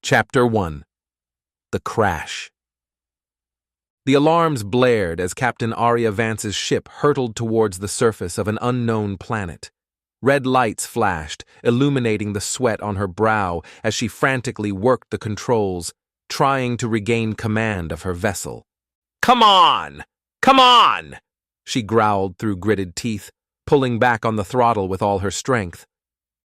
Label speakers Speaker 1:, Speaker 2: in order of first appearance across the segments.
Speaker 1: Chapter 1. The Crash. The alarms blared as Captain Aria Vance's ship hurtled towards the surface of an unknown planet. Red lights flashed, illuminating the sweat on her brow as she frantically worked the controls, trying to regain command of her vessel. "Come on! Come on!" she growled through gritted teeth, pulling back on the throttle with all her strength.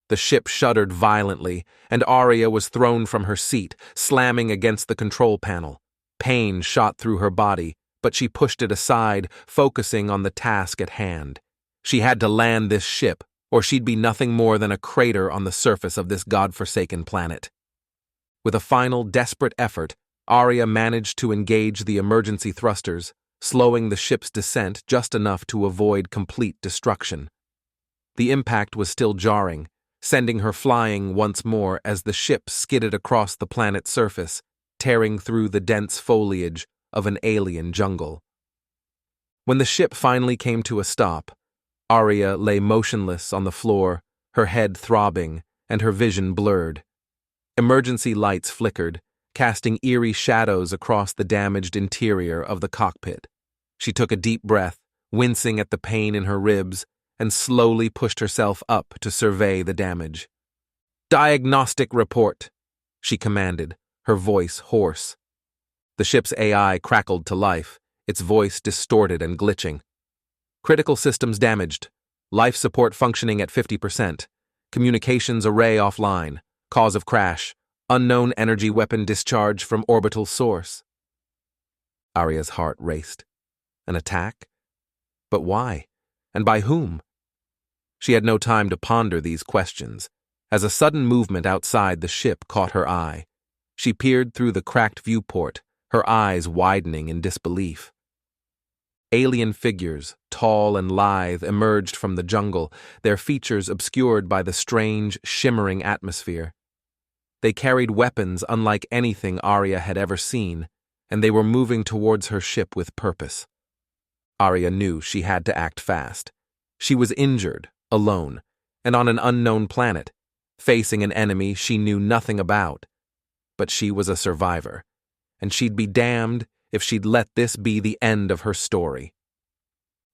Speaker 1: The ship shuddered violently, and Aria was thrown from her seat, slamming against the control panel. Pain shot through her body, but she pushed it aside, focusing on the task at hand. She had to land this ship, or she'd be nothing more than a crater on the surface of this godforsaken planet. With a final, desperate effort, Aria managed to engage the emergency thrusters, slowing the ship's descent just enough to avoid complete destruction. The impact was still jarring, sending her flying once more as the ship skidded across the planet's surface, tearing through the dense foliage of an alien jungle. When the ship finally came to a stop, Aria lay motionless on the floor, her head throbbing and her vision blurred. Emergency lights flickered, casting eerie shadows across the damaged interior of the cockpit. She took a deep breath, wincing at the pain in her ribs, and slowly pushed herself up to survey the damage. "Diagnostic report," she commanded, her voice hoarse. The ship's AI crackled to life, its voice distorted and glitching. "Critical systems damaged. Life support functioning at 50%. Communications array offline. Cause of crash. Unknown energy weapon discharge from orbital source." Aria's heart raced. An attack? But why? And by whom? She had no time to ponder these questions, as a sudden movement outside the ship caught her eye. She peered through the cracked viewport, her eyes widening in disbelief. Alien figures, tall and lithe, emerged from the jungle, their features obscured by the strange, shimmering atmosphere. They carried weapons unlike anything Aria had ever seen, and they were moving towards her ship with purpose. Aria knew she had to act fast. She was injured, alone, and on an unknown planet, facing an enemy she knew nothing about. But she was a survivor, and she'd be damned if she'd let this be the end of her story.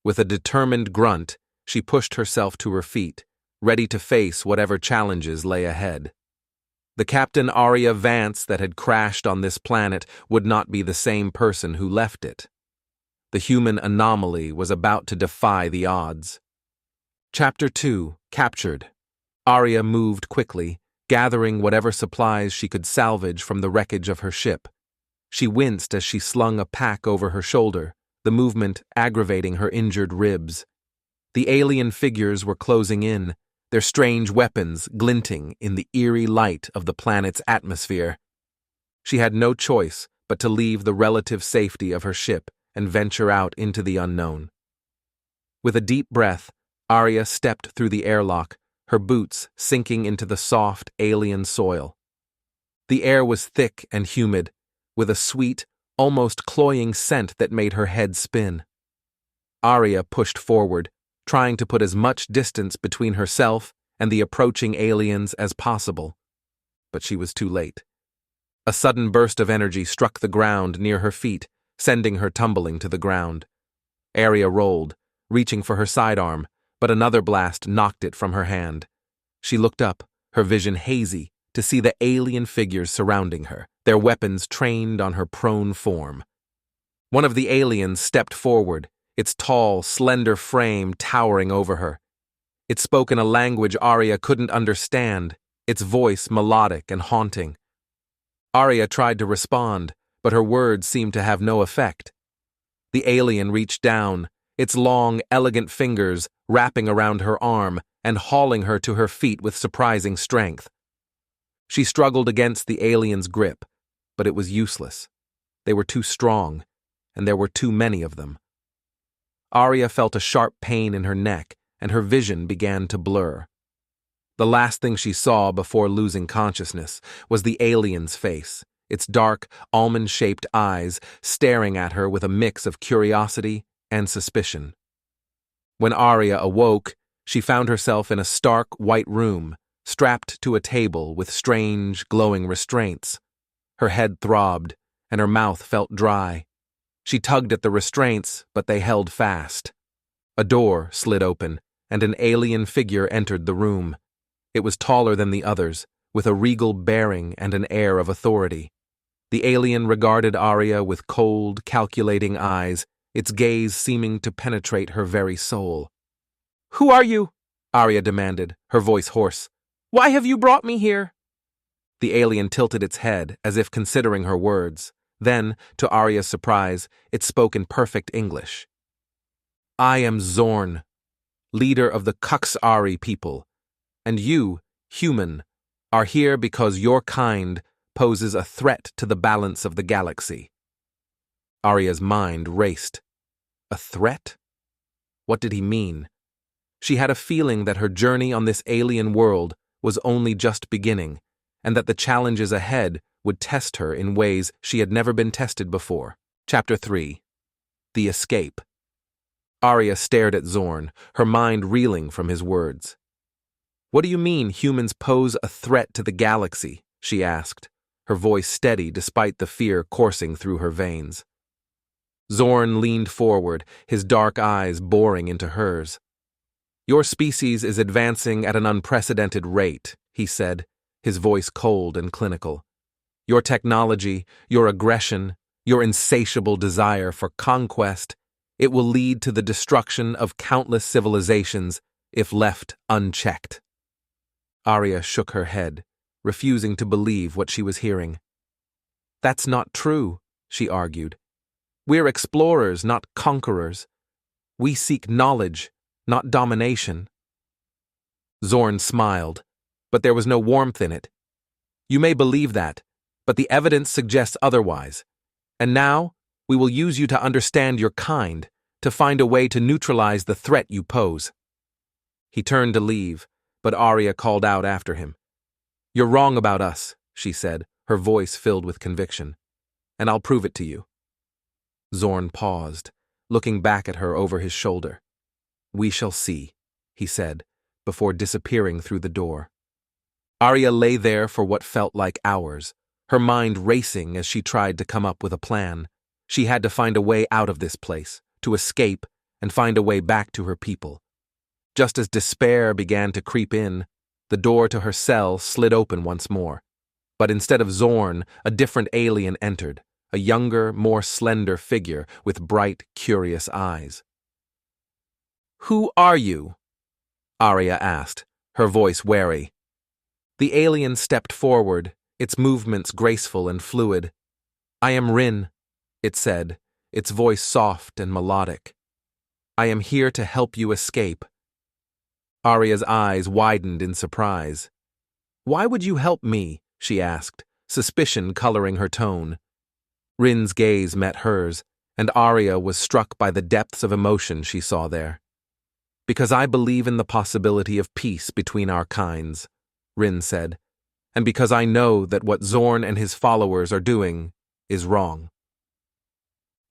Speaker 1: With a determined grunt, she pushed herself to her feet, ready to face whatever challenges lay ahead. The Captain Aria Vance that had crashed on this planet would not be the same person who left it. The Human Anomaly was about to defy the odds. Chapter 2. Captured. Aria moved quickly, gathering whatever supplies she could salvage from the wreckage of her ship. She winced as she slung a pack over her shoulder, the movement aggravating her injured ribs. The alien figures were closing in, their strange weapons glinting in the eerie light of the planet's atmosphere. She had no choice but to leave the relative safety of her ship and venture out into the unknown. With a deep breath, Aria stepped through the airlock, her boots sinking into the soft, alien soil. The air was thick and humid, with a sweet, almost cloying scent that made her head spin. Aria pushed forward, trying to put as much distance between herself and the approaching aliens as possible. But she was too late. A sudden burst of energy struck the ground near her feet, sending her tumbling to the ground. Aria rolled, reaching for her sidearm, but another blast knocked it from her hand. She looked up, her vision hazy, to see the alien figures surrounding her, their weapons trained on her prone form. One of the aliens stepped forward, its tall, slender frame towering over her. It spoke in a language Aria couldn't understand, its voice melodic and haunting. Aria tried to respond, but her words seemed to have no effect. The alien reached down, its long, elegant fingers wrapping around her arm and hauling her to her feet with surprising strength. She struggled against the alien's grip, but it was useless. They were too strong, and there were too many of them. Aria felt a sharp pain in her neck, and her vision began to blur. The last thing she saw before losing consciousness was the alien's face, its dark, almond-shaped eyes staring at her with a mix of curiosity and suspicion. When Aria awoke, she found herself in a stark white room, strapped to a table with strange, glowing restraints. Her head throbbed, and her mouth felt dry. She tugged at the restraints, but they held fast. A door slid open, and an alien figure entered the room. It was taller than the others, with a regal bearing and an air of authority. The alien regarded Aria with cold, calculating eyes, its gaze seeming to penetrate her very soul. "Who are you?" Aria demanded, her voice hoarse. "Why have you brought me here?" The alien tilted its head, as if considering her words. Then, to Aria's surprise, it spoke in perfect English. "I am Zorn, leader of the Kuxari people, and you, human, are here because your kind poses a threat to the balance of the galaxy." Aria's mind raced. A threat? What did he mean? She had a feeling that her journey on this alien world was only just beginning, and that the challenges ahead would test her in ways she had never been tested before. Chapter 3. The Escape. Aria stared at Zorn, her mind reeling from his words. "What do you mean humans pose a threat to the galaxy?" she asked, her voice steady despite the fear coursing through her veins. Zorn leaned forward, his dark eyes boring into hers. "Your species is advancing at an unprecedented rate," he said, his voice cold and clinical. "Your technology, your aggression, your insatiable desire for conquest, it will lead to the destruction of countless civilizations if left unchecked." Aria shook her head, refusing to believe what she was hearing. "That's not true," she argued. "We're explorers, not conquerors. We seek knowledge, not domination." Zorn smiled, but there was no warmth in it. "You may believe that, but the evidence suggests otherwise. And now, we will use you to understand your kind, to find a way to neutralize the threat you pose." He turned to leave, but Aria called out after him. "You're wrong about us," she said, her voice filled with conviction. "And I'll prove it to you." Zorn paused, looking back at her over his shoulder. "We shall see," he said, before disappearing through the door. Aria lay there for what felt like hours, her mind racing as she tried to come up with a plan. She had to find a way out of this place, to escape, and find a way back to her people. Just as despair began to creep in, the door to her cell slid open once more. But instead of Zorn, a different alien entered, a younger, more slender figure with bright, curious eyes. "Who are you?" Aria asked, her voice wary. The alien stepped forward, its movements graceful and fluid. "I am Rin," it said, its voice soft and melodic. "I am here to help you escape." Aria's eyes widened in surprise. "Why would you help me?" she asked, suspicion coloring her tone. Rin's gaze met hers, and Aria was struck by the depths of emotion she saw there. "Because I believe in the possibility of peace between our kinds," Rin said, "and because I know that what Zorn and his followers are doing is wrong."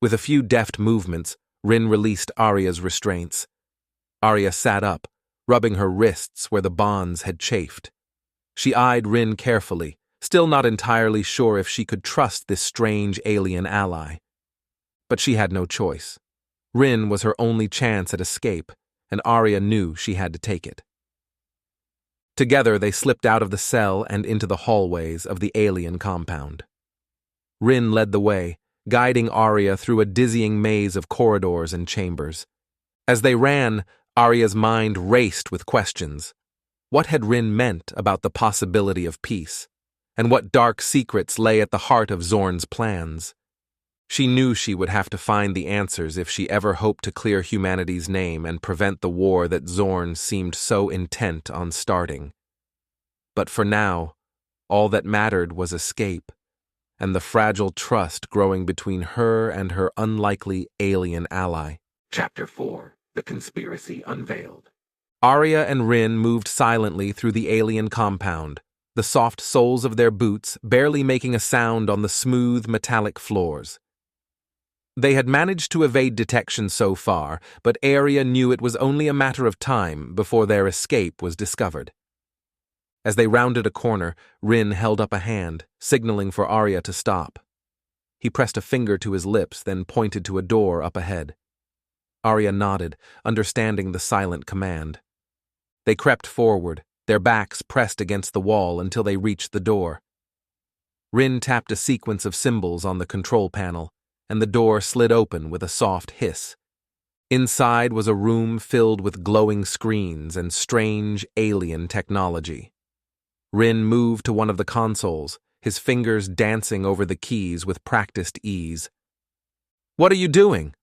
Speaker 1: With a few deft movements, Rin released Aria's restraints. Aria sat up, rubbing her wrists where the bonds had chafed. She eyed Rin carefully, still not entirely sure if she could trust this strange alien ally. But she had no choice. Rin was her only chance at escape, and Aria knew she had to take it. Together they slipped out of the cell and into the hallways of the alien compound. Rin led the way, guiding Aria through a dizzying maze of corridors and chambers. As they ran, Aria's mind raced with questions. What had Rin meant about the possibility of peace? And what dark secrets lay at the heart of Zorn's plans? She knew she would have to find the answers if she ever hoped to clear humanity's name and prevent the war that Zorn seemed so intent on starting. But for now, all that mattered was escape, and the fragile trust growing between her and her unlikely alien ally. Chapter 4. The Conspiracy Unveiled. Aria and Rin moved silently through the alien compound, the soft soles of their boots barely making a sound on the smooth, metallic floors. They had managed to evade detection so far, but Aria knew it was only a matter of time before their escape was discovered. As they rounded a corner, Rin held up a hand, signaling for Aria to stop. He pressed a finger to his lips, then pointed to a door up ahead. Aria nodded, understanding the silent command. They crept forward, their backs pressed against the wall until they reached the door. Rin tapped a sequence of symbols on the control panel, and the door slid open with a soft hiss. Inside was a room filled with glowing screens and strange alien technology. Rin moved to one of the consoles, his fingers dancing over the keys with practiced ease. "What are you doing?"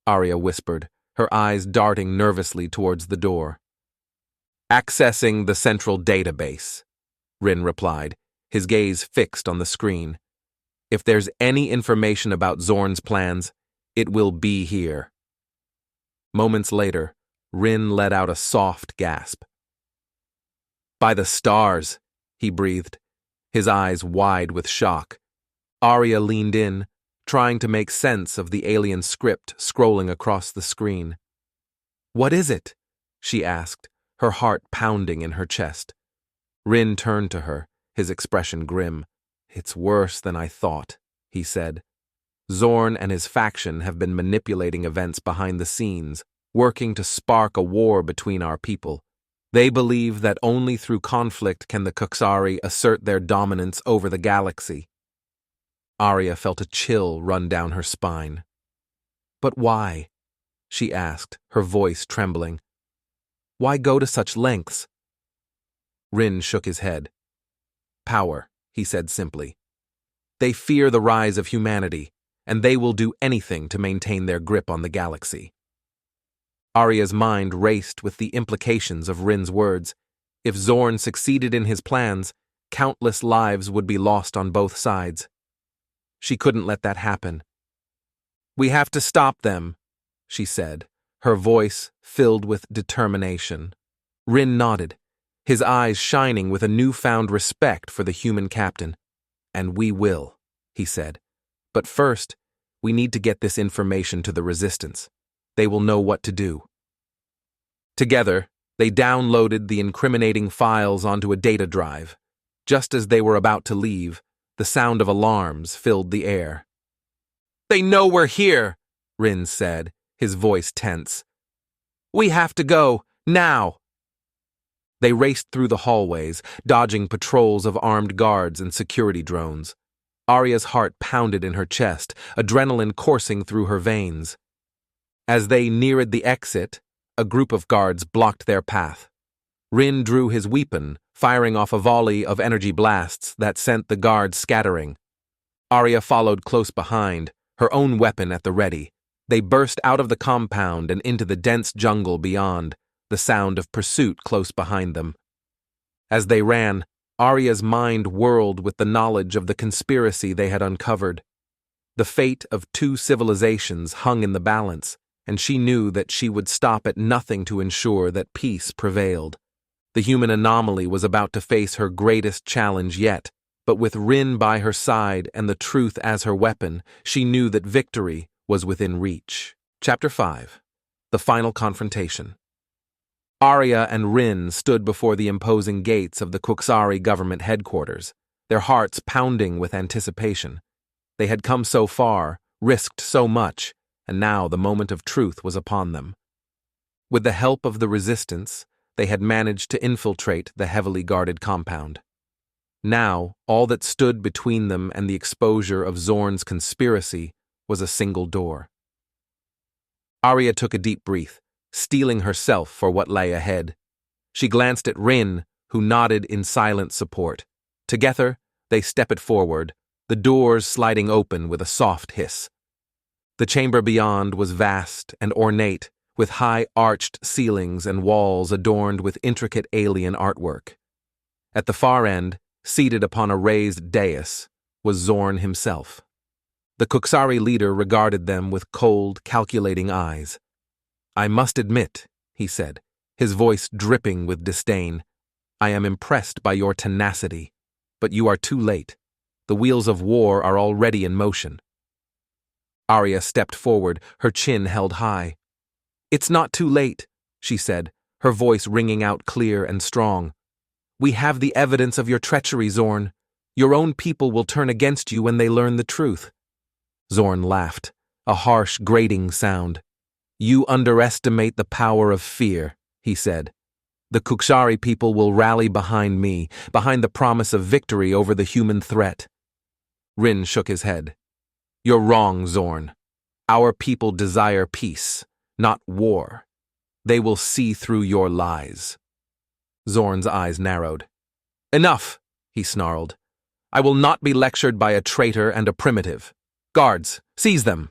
Speaker 1: Aria whispered, her eyes darting nervously towards the door. "Accessing the central database," Rin replied, his gaze fixed on the screen. "If there's any information about Zorn's plans, it will be here." Moments later, Rin let out a soft gasp. "By the stars," he breathed, his eyes wide with shock. Aria leaned in, trying to make sense of the alien script scrolling across the screen. "What is it?" she asked, her heart pounding in her chest. Rin turned to her, his expression grim. "It's worse than I thought," he said. "Zorn and his faction have been manipulating events behind the scenes, working to spark a war between our people. They believe that only through conflict can the Kuxari assert their dominance over the galaxy." Aria felt a chill run down her spine. "But why?" she asked, her voice trembling. "Why go to such lengths?" Rin shook his head. "Power," he said simply. "They fear the rise of humanity, and they will do anything to maintain their grip on the galaxy." Aria's mind raced with the implications of Rin's words. If Zorn succeeded in his plans, countless lives would be lost on both sides. She couldn't let that happen. "We have to stop them," she said, her voice filled with determination. Rin nodded, his eyes shining with a newfound respect for the human captain. "And we will," he said. "But first, we need to get this information to the Resistance. They will know what to do." Together, they downloaded the incriminating files onto a data drive. Just as they were about to leave, the sound of alarms filled the air. "They know we're here," Rin said, his voice tense. "We have to go, now." They raced through the hallways, dodging patrols of armed guards and security drones. Aria's heart pounded in her chest, adrenaline coursing through her veins. As they neared the exit, a group of guards blocked their path. Rin drew his weapon, firing off a volley of energy blasts that sent the guards scattering. Aria followed close behind, her own weapon at the ready. They burst out of the compound and into the dense jungle beyond, the sound of pursuit close behind them. As they ran, Aria's mind whirled with the knowledge of the conspiracy they had uncovered. The fate of two civilizations hung in the balance, and she knew that she would stop at nothing to ensure that peace prevailed. The Human Anomaly was about to face her greatest challenge yet, but with Rin by her side and the truth as her weapon, she knew that victory was within reach. Chapter 5. The Final Confrontation. Aria and Rin stood before the imposing gates of the Kuxari government headquarters, their hearts pounding with anticipation. They had come so far, risked so much, and now the moment of truth was upon them. With the help of the Resistance, they had managed to infiltrate the heavily guarded compound. Now, all that stood between them and the exposure of Zorn's conspiracy was a single door. Aria took a deep breath, steeling herself for what lay ahead. She glanced at Rin, who nodded in silent support. Together, they stepped forward, the doors sliding open with a soft hiss. The chamber beyond was vast and ornate, with high arched ceilings and walls adorned with intricate alien artwork. At the far end, seated upon a raised dais, was Zorn himself. The Kuxari leader regarded them with cold, calculating eyes. "I must admit," he said, his voice dripping with disdain, "I am impressed by your tenacity, but you are too late. The wheels of war are already in motion." Aria stepped forward, her chin held high. "It's not too late," she said, her voice ringing out clear and strong. We have the evidence of your treachery, Zorn. Your own people will turn against you when they learn the truth. Zorn laughed, a harsh, grating sound. You underestimate the power of fear, he said. The Kuksari people will rally behind me, behind the promise of victory over the human threat. Rin shook his head. You're wrong, Zorn. Our people desire peace, not war. They will see through your lies. Zorn's eyes narrowed. Enough, he snarled. I will not be lectured by a traitor and a primitive. Guards, seize them.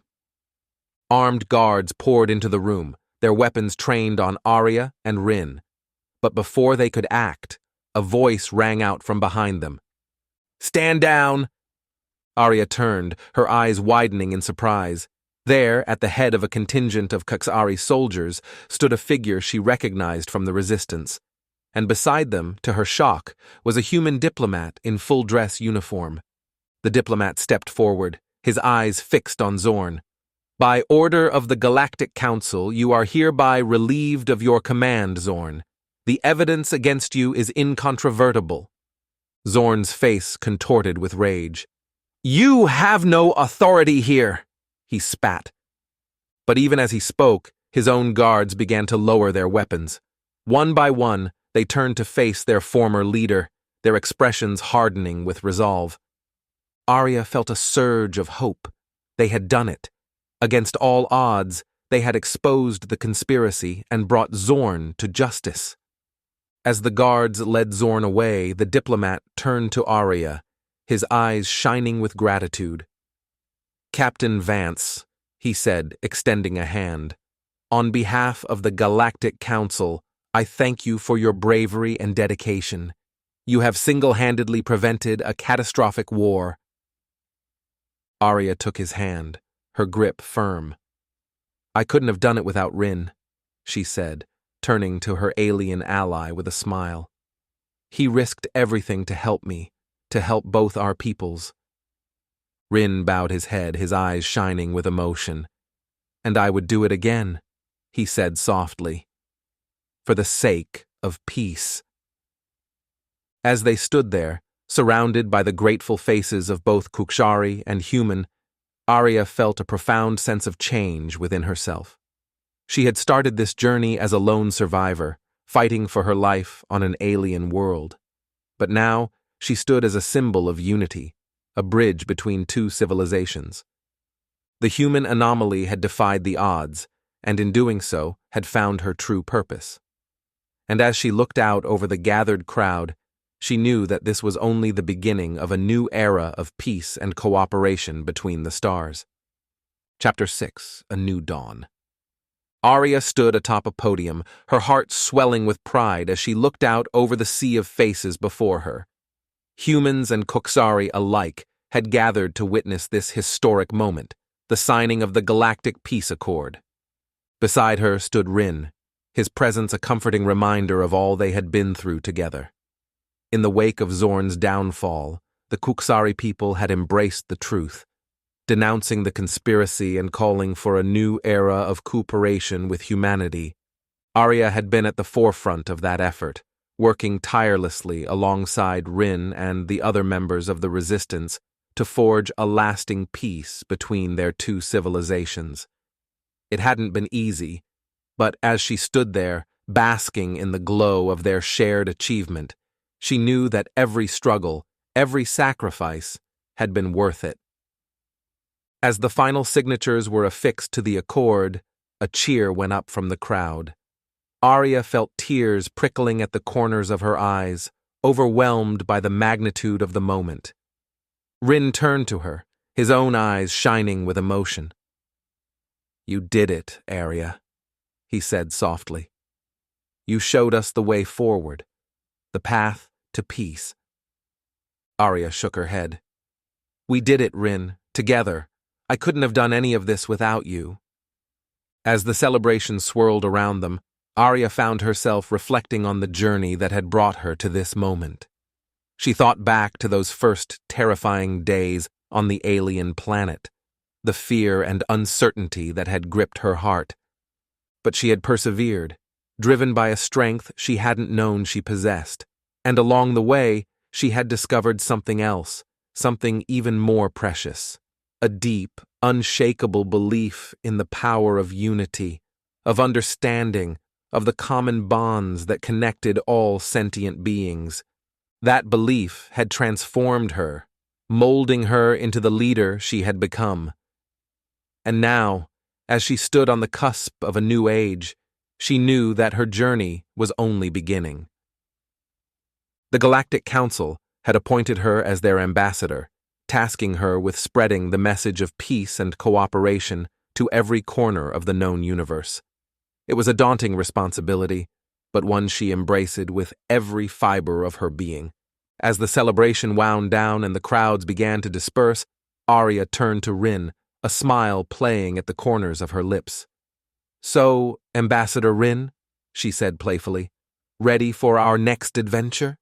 Speaker 1: Armed guards poured into the room, their weapons trained on Aria and Rin. But before they could act, a voice rang out from behind them. Stand down! Aria turned, her eyes widening in surprise. There, at the head of a contingent of Kuksari soldiers, stood a figure she recognized from the resistance. And beside them, to her shock, was a human diplomat in full-dress uniform. The diplomat stepped forward, his eyes fixed on Zorn. By order of the Galactic Council, you are hereby relieved of your command, Zorn. The evidence against you is incontrovertible. Zorn's face contorted with rage. You have no authority here, he spat. But even as he spoke, his own guards began to lower their weapons. One by one, they turned to face their former leader, their expressions hardening with resolve. Aria felt a surge of hope. They had done it. Against all odds, they had exposed the conspiracy and brought Zorn to justice. As the guards led Zorn away, the diplomat turned to Aria, his eyes shining with gratitude. Captain Vance, he said, extending a hand, on behalf of the Galactic Council, I thank you for your bravery and dedication. You have single-handedly prevented a catastrophic war. Aria took his hand, her grip firm. I couldn't have done it without Rin, she said, turning to her alien ally with a smile. He risked everything to help me, to help both our peoples. Rin bowed his head, his eyes shining with emotion. And I would do it again, he said softly, for the sake of peace. As they stood there, surrounded by the grateful faces of both Kuksari and human, Aria felt a profound sense of change within herself. She had started this journey as a lone survivor, fighting for her life on an alien world. But now, she stood as a symbol of unity, a bridge between two civilizations. The human anomaly had defied the odds, and in doing so, had found her true purpose. And as she looked out over the gathered crowd, she knew that this was only the beginning of a new era of peace and cooperation between the stars. Chapter 6: A New Dawn. Aria stood atop a podium, her heart swelling with pride as she looked out over the sea of faces before her. Humans and Kuksari alike had gathered to witness this historic moment, the signing of the Galactic Peace Accord. Beside her stood Rin, his presence a comforting reminder of all they had been through together. In the wake of Zorn's downfall, the Kuksari people had embraced the truth, denouncing the conspiracy and calling for a new era of cooperation with humanity. Aria had been at the forefront of that effort, working tirelessly alongside Rin and the other members of the resistance to forge a lasting peace between their two civilizations. It hadn't been easy, but as she stood there, basking in the glow of their shared achievement, she knew that every struggle, every sacrifice, had been worth it. As the final signatures were affixed to the accord, a cheer went up from the crowd. Aria felt tears prickling at the corners of her eyes, overwhelmed by the magnitude of the moment. Rin turned to her, his own eyes shining with emotion. You did it, Aria, he said softly. You showed us the way forward, the path to peace. Aria shook her head. We did it, Rin, together. I couldn't have done any of this without you. As the celebration swirled around them, Aria found herself reflecting on the journey that had brought her to this moment. She thought back to those first terrifying days on the alien planet, the fear and uncertainty that had gripped her heart. But she had persevered, driven by a strength she hadn't known she possessed, And along the way, she had discovered something else, something even more precious. A deep, unshakable belief in the power of unity, of understanding, of the common bonds that connected all sentient beings. That belief had transformed her, molding her into the leader she had become. And now, as she stood on the cusp of a new age, she knew that her journey was only beginning. The Galactic Council had appointed her as their ambassador, tasking her with spreading the message of peace and cooperation to every corner of the known universe. It was a daunting responsibility, but one she embraced with every fiber of her being. As the celebration wound down and the crowds began to disperse, Aria turned to Rin, a smile playing at the corners of her lips. "So, Ambassador Rin," she said playfully, "ready for our next adventure?"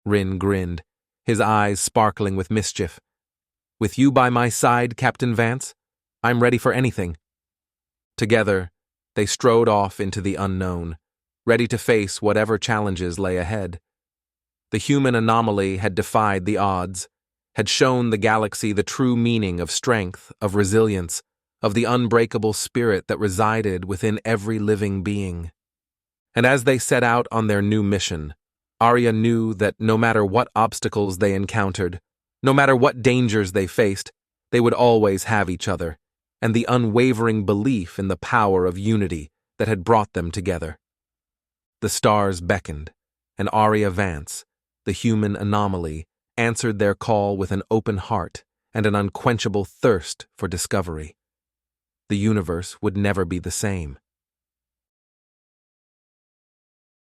Speaker 1: Rin grinned, his eyes sparkling with mischief. "With you by my side, Captain Vance, I'm ready for anything." Together, they strode off into the unknown, ready to face whatever challenges lay ahead. The Human Anomaly had defied the odds, had shown the galaxy the true meaning of strength, of resilience, of the unbreakable spirit that resided within every living being. And as they set out on their new mission, Aria knew that no matter what obstacles they encountered, no matter what dangers they faced, they would always have each other, and the unwavering belief in the power of unity that had brought them together. The stars beckoned, and Aria Vance, the Human Anomaly, answered their call with an open heart and an unquenchable thirst for discovery. The universe would never be the same.